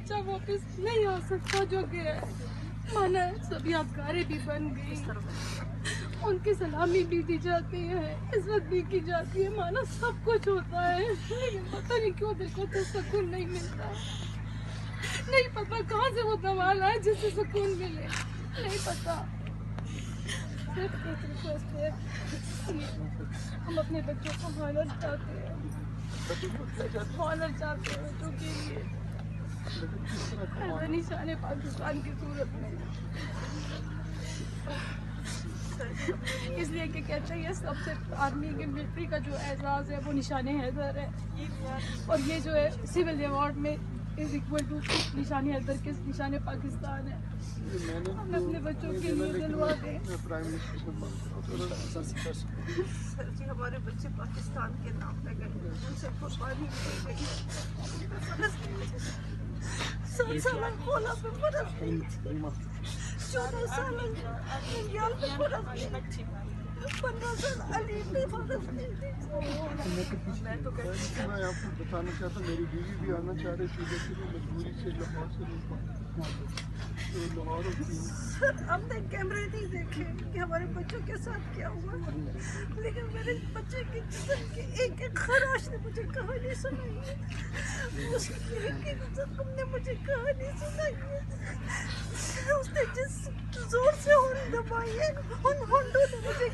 बच्चा वापस नहीं आ सकता जो गया है। माना सब यादगारें भी बन गई, उनकी सलामी भी दी जाती है, इज्जत भी की जाती है, माना सब कुछ होता है, लेकिन पता नहीं क्यों दिल को तो सुकून नहीं मिलता। नहीं पता कहाँ से वो दवा लाए जिससे सुकून मिले, नहीं पता। सिर्फ एक रिक्वेस्ट है, हम अपने बच्चों को हॉनर चाहते हैं, हॉनर चाहते हैं बच्चों के लिए, ऐसा निशान पाकिस्तान की सूरत में। इसलिए कि कहते हैं ये सबसे आर्मी के मिलिट्री का जो एजाज़ है वो निशान हैदर है, और ये जो है सिविल अवार्ड में इज इक्वल टू निशान हैदर के निशान पाकिस्तान है। हम अपने बच्चों के लिए दिलवा दें। सर जी, हमारे बच्चे पाकिस्तान के नाम पे गए, उनसे कुर्बानी की गई। 7 साल खोला पे बर्फ नहीं थी, 14 साल नंदियाल पे बर्फ नहीं थी, 15 साल अली पे बर्फ नहीं थी। मैं तो कहती मैं आपको बताना चाहता हूँ, मेरी बीवी भी आना चाह रही थी लेकिन वो मजबूरी से लाहौर से तो लाहौर सर, हमने कैमरे नहीं देखे कि हमारे बच्चों के साथ क्या हुआ, लेकिन मेरे बच्चे की जिस्म की एक एक खराश ने मुझे कहानी सुनाई है, उसकी एक एक जख्म ने मुझे कहानी सुनाई है। उसने जिस जोर से होंठ दबाई है, उन होंठों ने मुझे